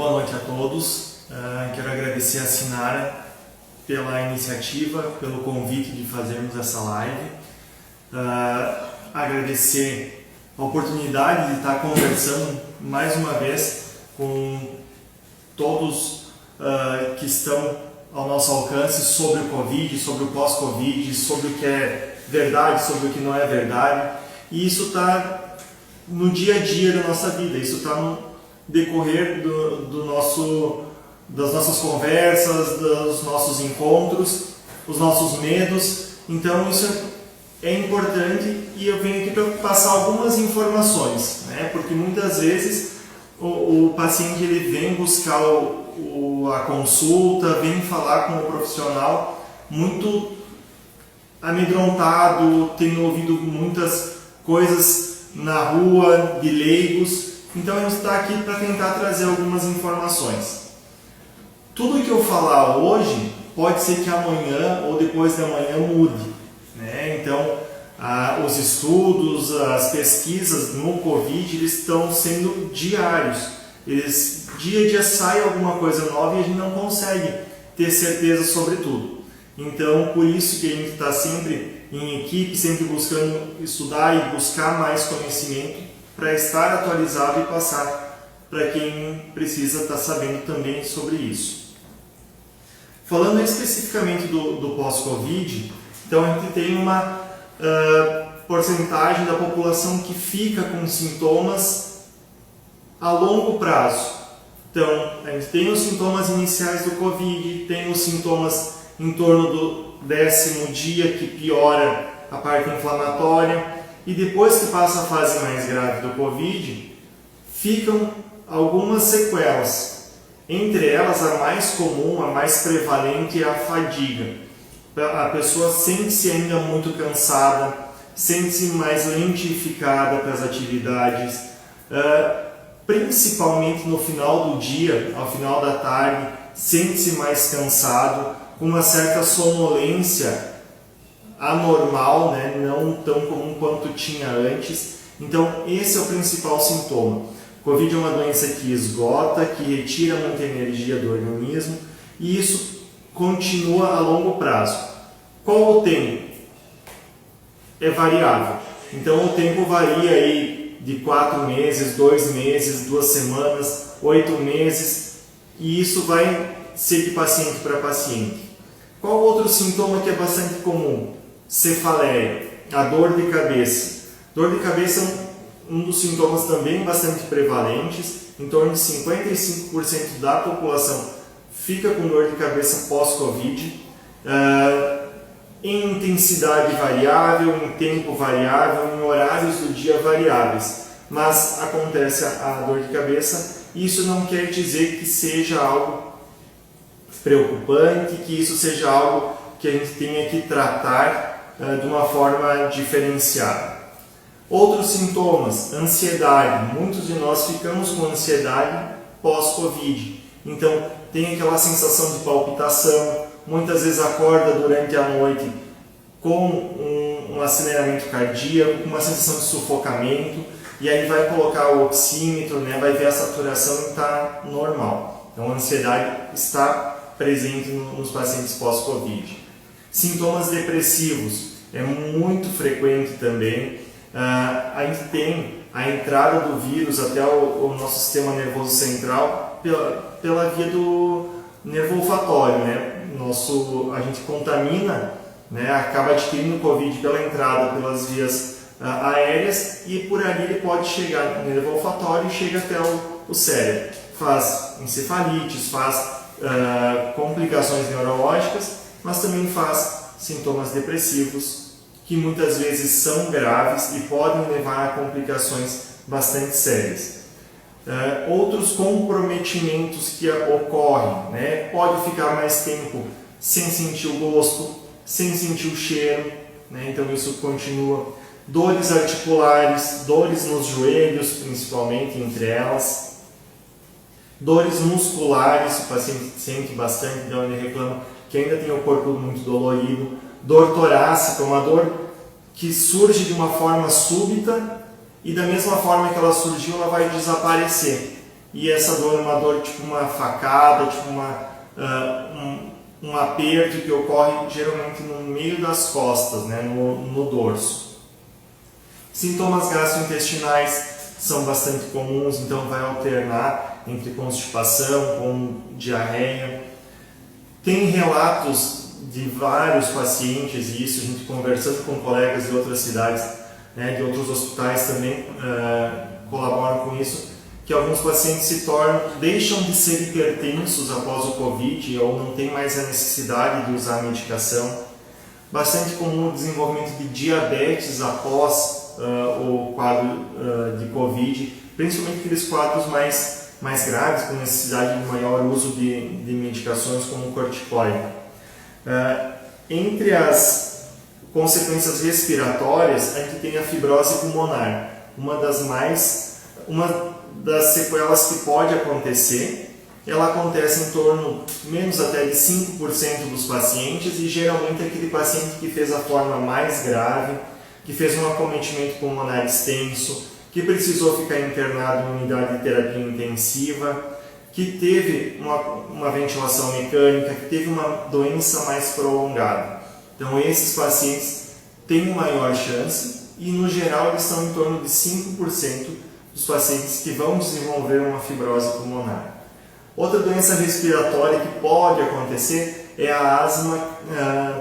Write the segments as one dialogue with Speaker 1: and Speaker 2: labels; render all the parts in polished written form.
Speaker 1: boa noite a todos. Quero agradecer a Sinara pela iniciativa, pelo convite de fazermos essa live. Agradecer a oportunidade de estar conversando mais uma vez com todos que estão ao nosso alcance sobre o Covid, sobre o pós-Covid, sobre o que é verdade, sobre o que não é verdade. E isso está no dia a dia da nossa vida, isso está no decorrer das nossas conversas, dos nossos encontros, os nossos medos. Então isso é importante e eu venho aqui para passar algumas informações, né? Porque muitas vezes o paciente ele vem buscar a consulta, vem falar com o profissional muito amedrontado, tem ouvido muitas coisas na rua de leigos. Então a gente está aqui para tentar trazer algumas informações. Tudo que eu falar hoje pode ser que amanhã ou depois de amanhã mude, né? Então os estudos, as pesquisas no Covid eles estão sendo diários. Dia a dia sai alguma coisa nova e a gente não consegue ter certeza sobre tudo. Então por isso que a gente está sempre em equipe, sempre buscando estudar e buscar mais conhecimento para estar atualizado e passar para quem precisa estar sabendo também sobre isso. Falando especificamente do pós-Covid, então a gente tem uma porcentagem da população que fica com sintomas a longo prazo. Então, a gente tem os sintomas iniciais do Covid, tem os sintomas em torno do 10º dia que piora a parte inflamatória. E depois que passa a fase mais grave do Covid, ficam algumas sequelas. Entre elas, a mais comum, a mais prevalente é a fadiga. A pessoa sente-se ainda muito cansada, sente-se mais lentificada para as atividades, principalmente no final do dia, ao final da tarde, sente-se mais cansado, com uma certa sonolência anormal, né? Não tão comum quanto tinha antes. Então esse é o principal sintoma. Covid é uma doença que esgota, que retira muita energia do organismo e isso continua a longo prazo. Qual o tempo? É variável. Então o tempo varia aí de 4 meses, 2 meses, 2 semanas, 8 meses e isso vai ser de paciente para paciente. Qual outro sintoma que é bastante comum? Cefaleia, a dor de cabeça. Dor de cabeça é um dos sintomas também bastante prevalentes. Em torno de 55% da população fica com dor de cabeça pós-Covid. Em intensidade variável, em tempo variável, em horários do dia variáveis. Mas acontece a dor de cabeça e isso não quer dizer que seja algo preocupante, que isso seja algo que a gente tenha que tratar de uma forma diferenciada. Outros sintomas, ansiedade. Muitos de nós ficamos com ansiedade pós-Covid. Então, tem aquela sensação de palpitação, muitas vezes acorda durante a noite com um aceleramento cardíaco, com uma sensação de sufocamento, e aí vai colocar o oxímetro, né, vai ver a saturação e está normal. Então, a ansiedade está presente nos pacientes pós-Covid. Sintomas depressivos é muito frequente também. A gente tem a entrada do vírus até o nosso sistema nervoso central pela via do nervo olfatório, né? A gente contamina, né? Acaba adquirindo Covid pela entrada pelas vias aéreas e por ali ele pode chegar no nervo olfatório e chega até o cérebro. Faz encefalites, faz complicações neurológicas, mas também faz sintomas depressivos que muitas vezes são graves e podem levar a complicações bastante sérias. Outros comprometimentos que ocorrem, né? Pode ficar mais tempo sem sentir o gosto, sem sentir o cheiro, né? Então isso continua. Dores articulares, dores nos joelhos principalmente, entre elas. Dores musculares, o paciente sente bastante, então ele reclama que ainda tem o corpo muito dolorido. Dor torácica, uma dor que surge de uma forma súbita e da mesma forma que ela surgiu, ela vai desaparecer. e essa dor é uma dor tipo uma facada, tipo um aperto que ocorre geralmente no meio das costas, né, no dorso. Sintomas gastrointestinais são bastante comuns, então vai alternar entre constipação com diarreia. Tem relatos de vários pacientes, e isso a gente conversando com colegas de outras cidades, né, de outros hospitais também colaboram com isso, que alguns pacientes deixam de ser hipertensos após o Covid ou não tem mais a necessidade de usar a medicação. Bastante comum o desenvolvimento de diabetes após o quadro de Covid, principalmente aqueles quadros mais graves, com necessidade de maior uso de medicações como o corticoide. Entre as consequências respiratórias, a gente tem a fibrose pulmonar, uma das sequelas que pode acontecer. Ela acontece em torno menos até de 5% dos pacientes e geralmente é aquele paciente que fez a forma mais grave, que fez um acometimento pulmonar extenso, que precisou ficar internado em unidade de terapia intensiva, que teve uma ventilação mecânica, que teve uma doença mais prolongada. Então esses pacientes têm maior chance e no geral eles são em torno de 5% dos pacientes que vão desenvolver uma fibrose pulmonar. Outra doença respiratória que pode acontecer é a asma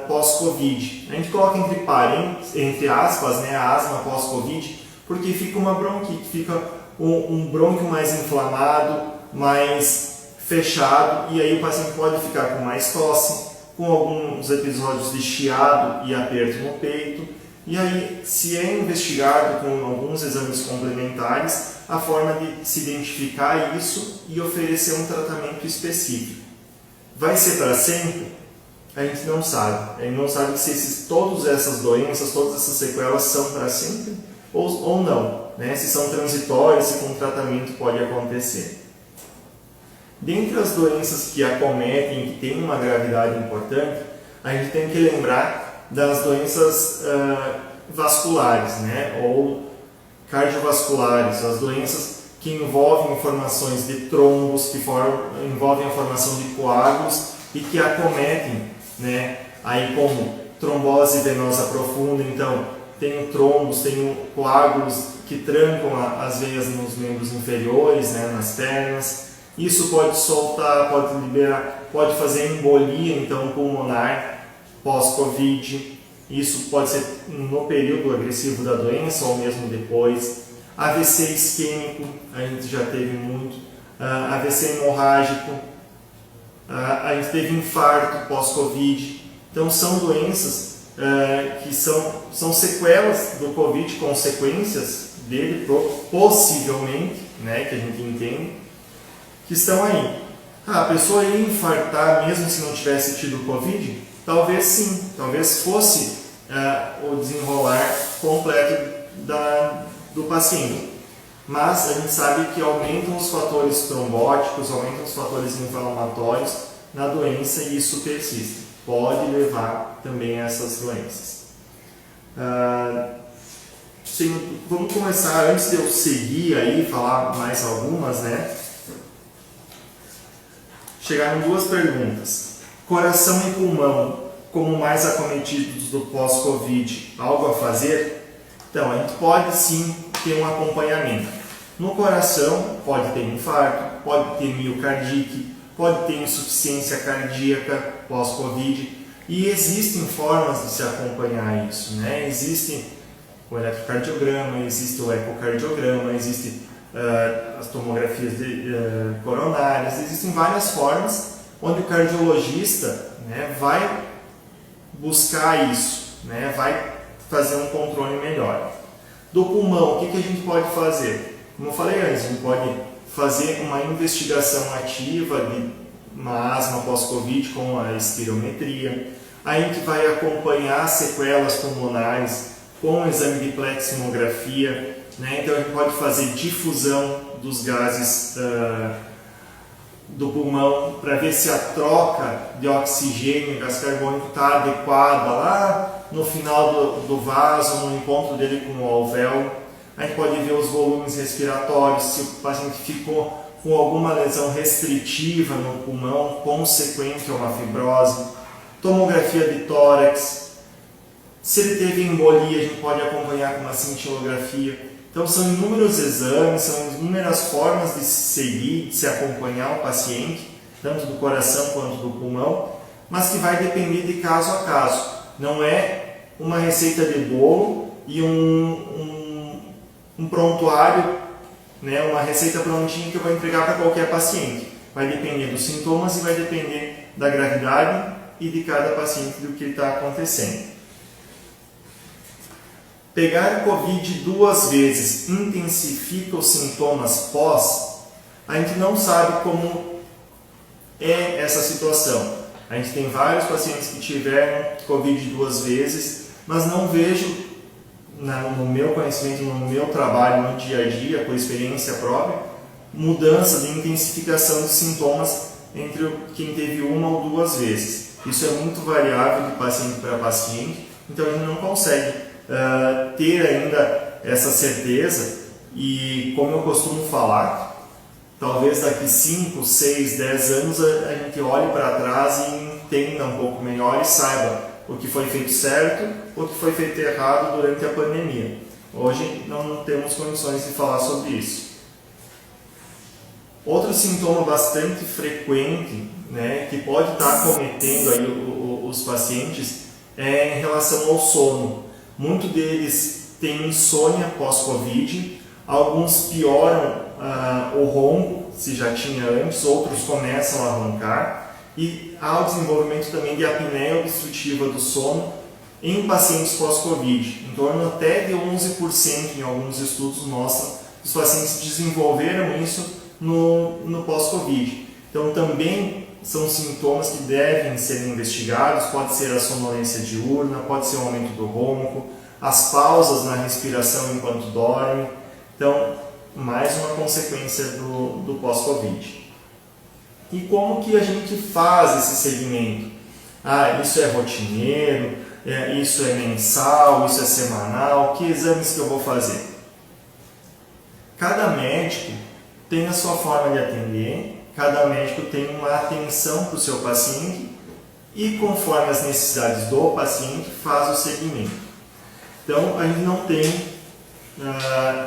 Speaker 1: pós-Covid. A gente coloca entre aspas, né, a asma pós-Covid, porque fica uma bronquite, fica um brônquio mais inflamado, mais fechado, e aí o paciente pode ficar com mais tosse, com alguns episódios de chiado e aperto no peito. E aí, se é investigado com alguns exames complementares, a forma de se identificar isso e oferecer um tratamento específico. Vai ser para sempre? A gente não sabe. A gente não sabe se todas essas doenças, todas essas sequelas são para sempre ou não, né? Se são transitórias, se com tratamento pode acontecer. Dentre as doenças que acometem e que têm uma gravidade importante, a gente tem que lembrar das doenças vasculares, né, ou cardiovasculares, as doenças que envolvem formações de trombos, que envolvem a formação de coágulos e que acometem, né, aí como trombose venosa profunda. Então tem trombos, tem coágulos que trancam as veias nos membros inferiores, né, nas pernas. Isso pode soltar, pode liberar, pode fazer embolia então pulmonar pós-Covid. Isso pode ser no período agressivo da doença ou mesmo depois. AVC isquêmico, a gente já teve muito. AVC hemorrágico, a gente teve infarto pós-Covid. Então são doenças que são sequelas do Covid, consequências dele, possivelmente, né, que a gente entende, que estão aí. A pessoa ia infartar mesmo se não tivesse tido Covid? Talvez sim, talvez fosse o desenrolar completo do paciente. Mas a gente sabe que aumentam os fatores trombóticos, aumentam os fatores inflamatórios na doença e isso persiste. Pode levar também a essas doenças. Vamos começar, antes de eu seguir aí, falar mais algumas, né? Chegaram duas perguntas. Coração e pulmão, como mais acometidos do pós-Covid, algo a fazer? Então, a gente pode sim ter um acompanhamento. No coração, pode ter infarto, pode ter miocardite, pode ter insuficiência cardíaca pós-Covid, e existem formas de se acompanhar isso, né? Existe o eletrocardiograma, existe o ecocardiograma, existe as tomografias coronárias, existem várias formas onde o cardiologista, né, vai buscar isso, né, vai fazer um controle melhor. Do pulmão, o que a gente pode fazer? Como eu falei antes, a gente pode fazer uma investigação ativa de uma asma pós-Covid com a espirometria. A gente vai acompanhar sequelas pulmonares com o exame de pleximografia, né? Então a gente pode fazer difusão dos gases do pulmão para ver se a troca de oxigênio e gás carbônico está adequada lá no final do vaso, no encontro dele com o alvéolo. A gente pode ver os volumes respiratórios, se o paciente ficou com alguma lesão restritiva no pulmão, consequente a uma fibrose, tomografia de tórax. Se ele teve embolia, a gente pode acompanhar com uma cintilografia. Então são inúmeros exames, são inúmeras formas de se seguir, de se acompanhar o paciente, tanto do coração quanto do pulmão, mas que vai depender de caso a caso. Não é uma receita de bolo e um prontuário, né, uma receita prontinha que eu vou entregar para qualquer paciente. Vai depender dos sintomas e vai depender da gravidade e de cada paciente do que está acontecendo. Pegar Covid 2 vezes intensifica os sintomas pós? A gente não sabe como é essa situação. A gente tem vários pacientes que tiveram Covid 2 vezes, mas não vejo, no meu conhecimento, no meu trabalho, no dia a dia, por experiência própria, mudança de intensificação de sintomas entre quem teve uma ou 2 vezes. Isso é muito variável de paciente para paciente, então a gente não consegue ter ainda essa certeza. E como eu costumo falar, talvez daqui 5, 6, 10 anos a gente olhe para trás e entenda um pouco melhor e saiba o que foi feito certo, o que foi feito errado durante a pandemia. Hoje não temos condições de falar sobre isso. Outro sintoma bastante frequente, né, que pode estar acometendo aí os pacientes é em relação ao sono. Muitos deles têm insônia pós-Covid, alguns pioram o ronco, se já tinha antes, outros começam a roncar, e há o desenvolvimento também de apneia obstrutiva do sono em pacientes pós-Covid. Em torno até de 11% em alguns estudos mostram que os pacientes desenvolveram isso no pós-Covid. Então também são sintomas que devem ser investigados, pode ser a sonolência diurna, pode ser o aumento do ronco, as pausas na respiração enquanto dorme. Então, mais uma consequência do pós-Covid. E como que a gente faz esse segmento? Isso é rotineiro, isso é mensal, isso é semanal, que exames que eu vou fazer? Cada médico tem a sua forma de atender, cada médico tem uma atenção para o seu paciente e, conforme as necessidades do paciente, faz o segmento. Então, a gente não tem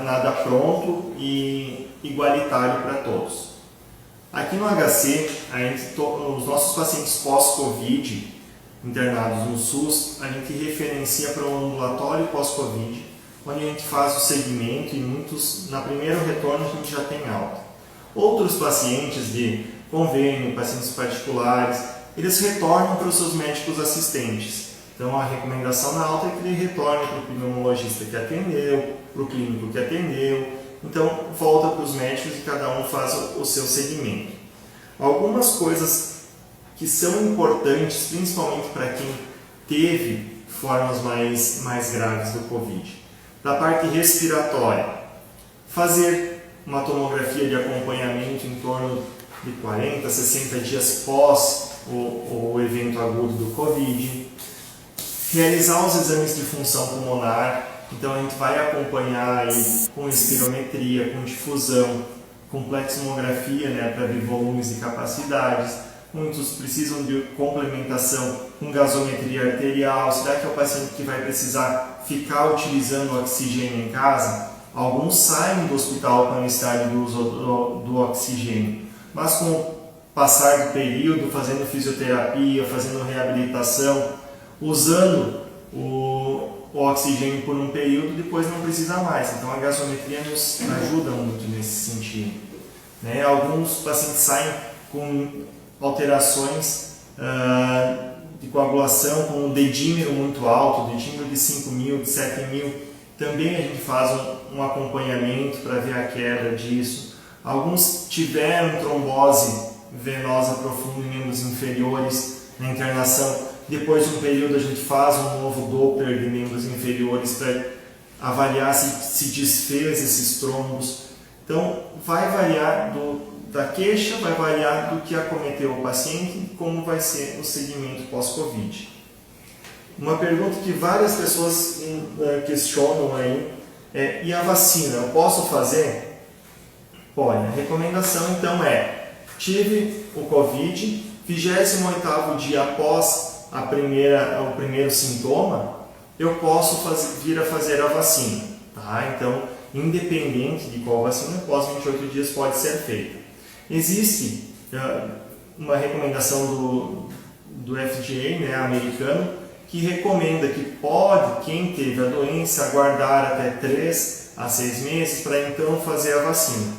Speaker 1: nada pronto e igualitário para todos. Aqui no HC, os nossos pacientes pós-Covid, internados no SUS, a gente referencia para um ambulatório pós-Covid, onde a gente faz o segmento e muitos, na primeiro retorno, a gente já tem alta. Outros pacientes de convênio, pacientes particulares, eles retornam para os seus médicos assistentes. Então a recomendação na alta é que ele retorne para o pneumologista que atendeu, para o clínico que atendeu. Então volta para os médicos e cada um faz o seu segmento. Algumas coisas que são importantes, principalmente para quem teve formas mais graves do Covid. Da parte respiratória, fazer uma tomografia de acompanhamento em torno de 40, 60 dias pós o evento agudo do Covid. Realizar os exames de função pulmonar, então a gente vai acompanhar aí com espirometria, com difusão, com pleximografia, né, para ver volumes e capacidades. Muitos precisam de complementação com gasometria arterial. Será que é o paciente que vai precisar ficar utilizando oxigênio em casa? Alguns saem do hospital com a necessidade do uso do oxigênio, mas com o passar do período, fazendo fisioterapia, fazendo reabilitação, usando o oxigênio por um período, depois não precisa mais. Então a gasometria nos ajuda muito nesse sentido, né? Alguns pacientes saem com alterações de coagulação, com um dedímero muito alto, dedímero de 5.000, de 7.000. Também a gente faz um acompanhamento para ver a queda disso. Alguns tiveram trombose venosa profunda em membros inferiores na internação. Depois de um período a gente faz um novo Doppler de membros inferiores para avaliar se desfez esses trombos. Então vai variar da queixa, vai variar do que acometeu o paciente e como vai ser o segmento pós-Covid. Uma pergunta que várias pessoas questionam aí é: e a vacina, eu posso fazer? Pode. A recomendação então é: tive o Covid, 28º dia após o primeiro sintoma, eu posso vir a fazer a vacina. Tá? Então, independente de qual vacina, após 28 dias pode ser feita. Existe uma recomendação do FDA, né, americano, que recomenda que quem teve a doença, aguardar até 3 a 6 meses para então fazer a vacina.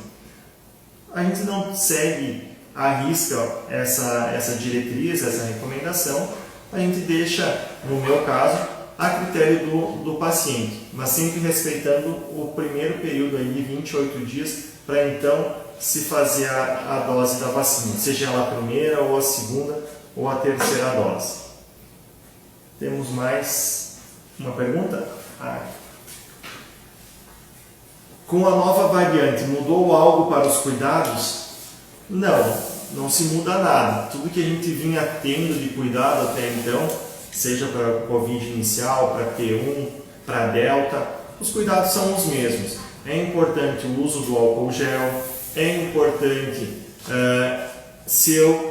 Speaker 1: A gente não segue à risca essa diretriz, essa recomendação, a gente deixa, no meu caso, a critério do paciente, mas sempre respeitando o primeiro período aí de 28 dias para então se fazer a dose da vacina, seja ela a primeira ou a segunda ou a terceira dose. Temos mais uma pergunta? Com a nova variante, mudou algo para os cuidados? Não se muda nada. Tudo que a gente vinha tendo de cuidado até então, seja para o Covid inicial, para P1, para Delta, os cuidados são os mesmos. É importante o uso do álcool gel, é importante,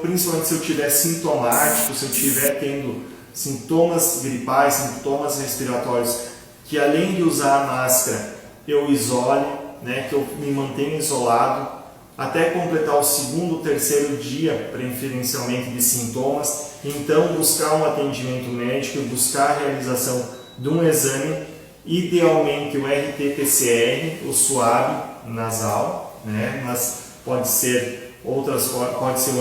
Speaker 1: principalmente se eu estiver sintomático, se eu estiver tendo sintomas gripais, sintomas respiratórios, que além de usar a máscara, eu isole, né, que eu me mantenha isolado, até completar o segundo, terceiro dia, preferencialmente, de sintomas, então buscar um atendimento médico, buscar a realização de um exame, idealmente o RT-PCR, o suave nasal, né, mas pode ser o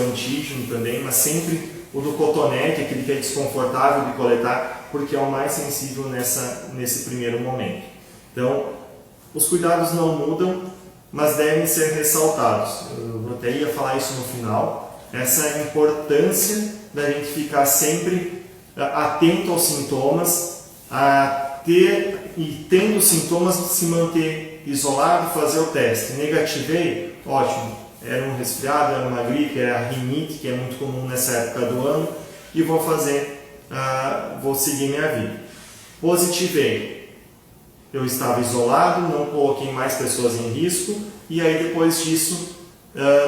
Speaker 1: antígeno também, mas sempre o do cotonete, aquele que é desconfortável de coletar, porque é o mais sensível nesse primeiro momento. Então, os cuidados não mudam, mas devem ser ressaltados. Eu até ia falar isso no final, essa importância da gente ficar sempre atento aos sintomas, e tendo sintomas, se manter isolado, fazer o teste. Negativei? Ótimo. Era um resfriado, era uma gripe, era a rinite, que é muito comum nessa época do ano, e vou seguir minha vida. Positivei. Eu estava isolado, não coloquei mais pessoas em risco, e aí depois disso,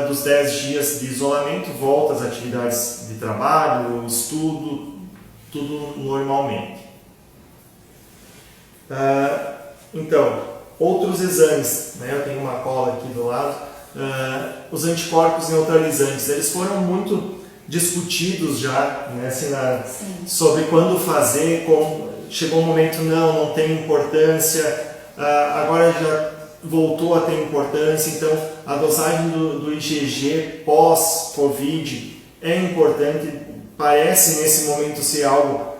Speaker 1: dos 10 dias de isolamento, volto às atividades de trabalho, estudo, tudo normalmente. Então, outros exames, né? Eu tenho uma cola aqui do lado. Os anticorpos neutralizantes, eles foram muito discutidos já, né, sobre quando fazer, chegou um momento, não tem importância, agora já voltou a ter importância, então a dosagem do IgG pós-Covid é importante, parece nesse momento ser algo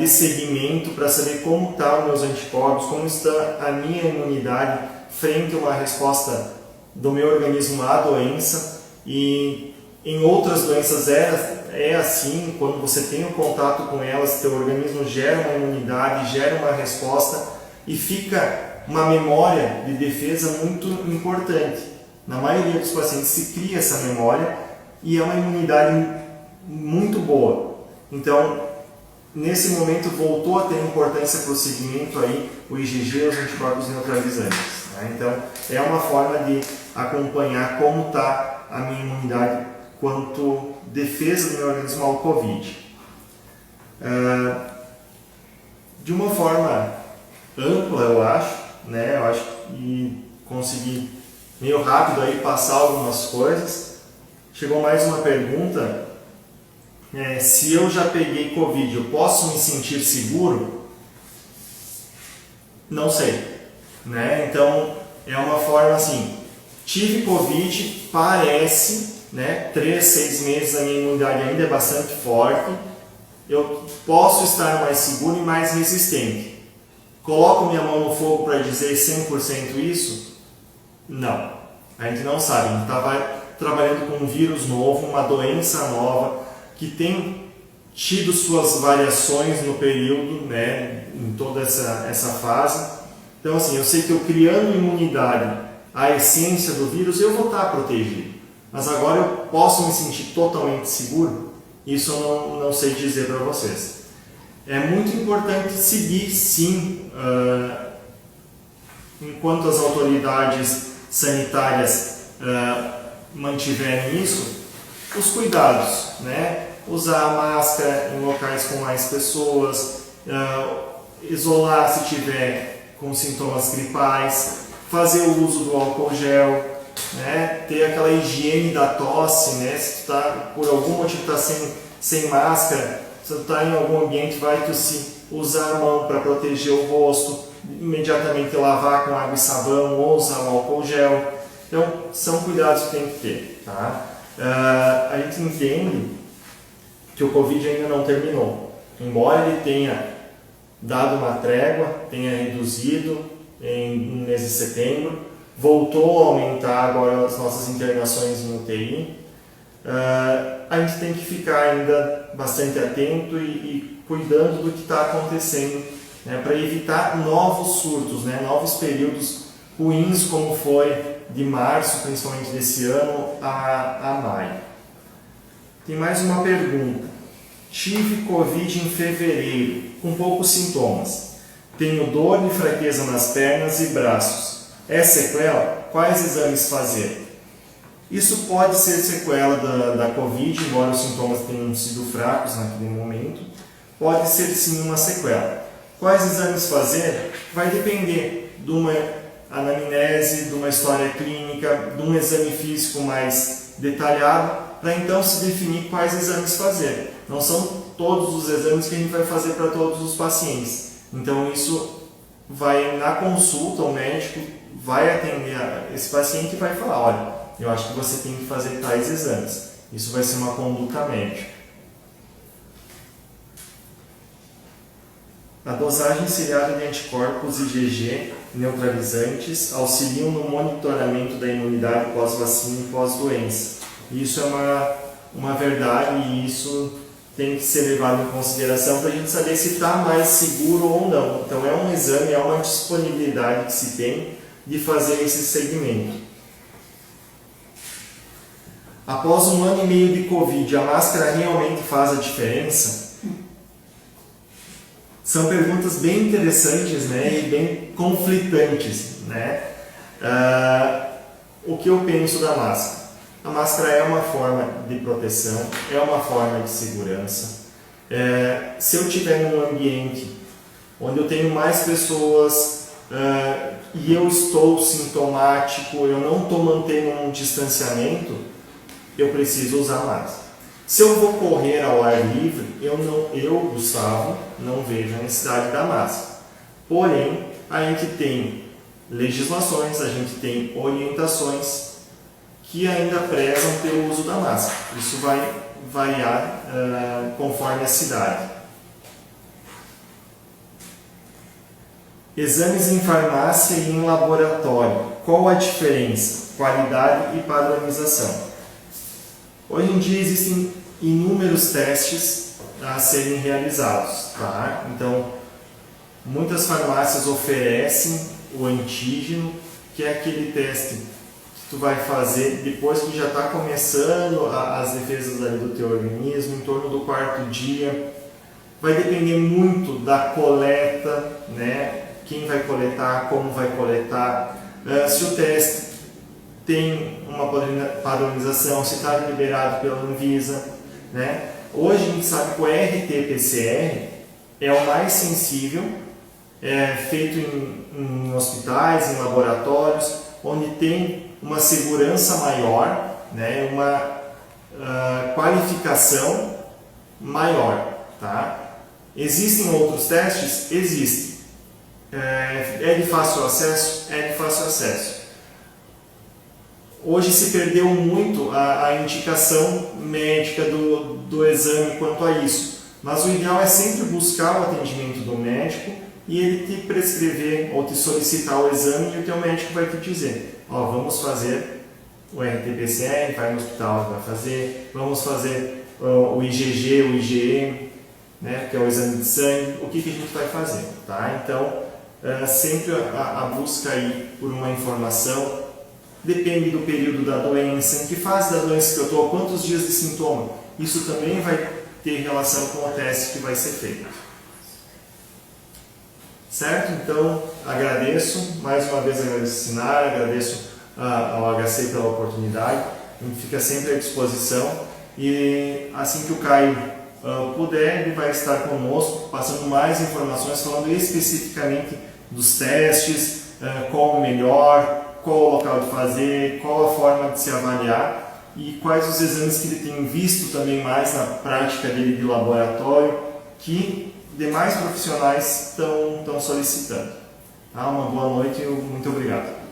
Speaker 1: de seguimento para saber como estão os meus anticorpos, como está a minha imunidade frente a uma resposta do meu organismo à doença. E em outras doenças é assim, quando você tem um contato com elas, teu organismo gera uma imunidade, gera uma resposta e fica uma memória de defesa muito importante. Na maioria dos pacientes se cria essa memória e é uma imunidade muito boa. Então, nesse momento voltou a ter importância para o seguimento aí, o IgG e os anticorpos neutralizantes. Né? Então, é uma forma de acompanhar como está a minha imunidade quanto defesa do meu organismo ao Covid. De uma forma ampla, eu acho que consegui meio rápido aí passar algumas coisas. Chegou mais uma pergunta, se eu já peguei Covid, eu posso me sentir seguro? Não sei, né? Então é uma forma assim, tive Covid, parece, né, 3, 6 meses a minha imunidade ainda é bastante forte, eu posso estar mais seguro e mais resistente. Coloco minha mão no fogo para dizer 100% isso? Não, a gente não sabe, a gente está trabalhando com um vírus novo, uma doença nova, que tem tido suas variações no período, né, em toda essa fase. Então assim, eu sei que eu criando imunidade à essência do vírus, eu vou estar protegido. Mas agora eu posso me sentir totalmente seguro? Isso eu não sei dizer para vocês. É muito importante seguir, sim, enquanto as autoridades sanitárias mantiverem isso, os cuidados, né? Usar a máscara em locais com mais pessoas, isolar se tiver com sintomas gripais, fazer o uso do álcool gel, né? Ter aquela higiene da tosse, né? Se tu tá, por algum motivo está sem máscara, se tu está em algum ambiente, vai tossir, usar a mão para proteger o rosto, imediatamente lavar com água e sabão ou usar o álcool gel. Então, são cuidados que tem que ter, tá? A gente entende que o Covid ainda não terminou. Embora ele tenha dado uma trégua, tenha reduzido no mês de setembro, voltou a aumentar agora as nossas internações em UTI, a gente tem que ficar ainda bastante atento e cuidando do que está acontecendo, né, para evitar novos surtos, né, novos períodos ruins como foi de março, principalmente desse ano, a maio. Tem mais uma pergunta. Tive Covid em fevereiro, com poucos sintomas. Tenho dor e fraqueza nas pernas e braços. É sequela? Quais exames fazer? Isso pode ser sequela da Covid, embora os sintomas tenham sido fracos naquele momento. Pode ser sim uma sequela. Quais exames fazer? Vai depender de uma anamnese, de uma história clínica, de um exame físico mais detalhado, para então se definir quais exames fazer. Não são todos os exames que a gente vai fazer para todos os pacientes. Então isso vai na consulta, o médico vai atender esse paciente e vai falar, olha, eu acho que você tem que fazer tais exames. Isso vai ser uma conduta médica. A dosagem seriada de anticorpos IgG neutralizantes auxiliam no monitoramento da imunidade pós-vacina e pós-doença. Isso é uma verdade e isso tem que ser levado em consideração para a gente saber se está mais seguro ou não. Então é um exame, é uma disponibilidade que se tem de fazer esse segmento. Após 1 ano e meio de Covid, a máscara realmente faz a diferença? São perguntas bem interessantes, né, e bem conflitantes, né? O que eu penso da máscara? A máscara é uma forma de proteção, é uma forma de segurança. Se eu estiver num ambiente onde eu tenho mais pessoas e eu estou sintomático, eu não estou mantendo um distanciamento, eu preciso usar máscara. Se eu vou correr ao ar livre, eu, Gustavo, não vejo a necessidade da máscara. Porém, a gente tem legislações, a gente tem orientações que ainda prezam pelo uso da máscara. Isso vai variar conforme a cidade. Exames em farmácia e em laboratório. Qual a diferença? Qualidade e padronização. Hoje em dia existem inúmeros testes a serem realizados, tá? Então, muitas farmácias oferecem o antígeno, que é aquele teste que tu vai fazer depois que já está começando as defesas ali do teu organismo, em torno do 4º dia. Vai depender muito da coleta, né? Quem vai coletar, como vai coletar, se o teste tem uma padronização, se está liberado pela Anvisa, né? Hoje a gente sabe que o RT-PCR é o mais sensível, feito em hospitais, em laboratórios, onde tem uma segurança maior, né? Uma qualificação maior, tá? Existem outros testes? Existem. É de fácil acesso? É de fácil acesso. Hoje se perdeu muito a indicação médica do exame quanto a isso, mas o ideal é sempre buscar o atendimento do médico e ele te prescrever ou te solicitar o exame e o teu médico vai te dizer, ó, vamos fazer o RT-PCR, vai no hospital, vai fazer, vamos fazer o IgG, o IgE, né, que é o exame de sangue, o que a gente vai fazer, tá? Então, sempre a busca aí por uma informação. Depende do período da doença, em que fase da doença que eu estou, quantos dias de sintoma. Isso também vai ter relação com o teste que vai ser feito. Certo? Então, agradeço, mais uma vez agradeço a Sinara, agradeço ao HC pela oportunidade. A gente fica sempre à disposição e assim que o Caio puder, ele vai estar conosco, passando mais informações, falando especificamente dos testes, qual o melhor, qual o local de fazer, qual a forma de se avaliar e quais os exames que ele tem visto também mais na prática dele de laboratório, que demais profissionais estão solicitando. Uma boa noite e muito obrigado.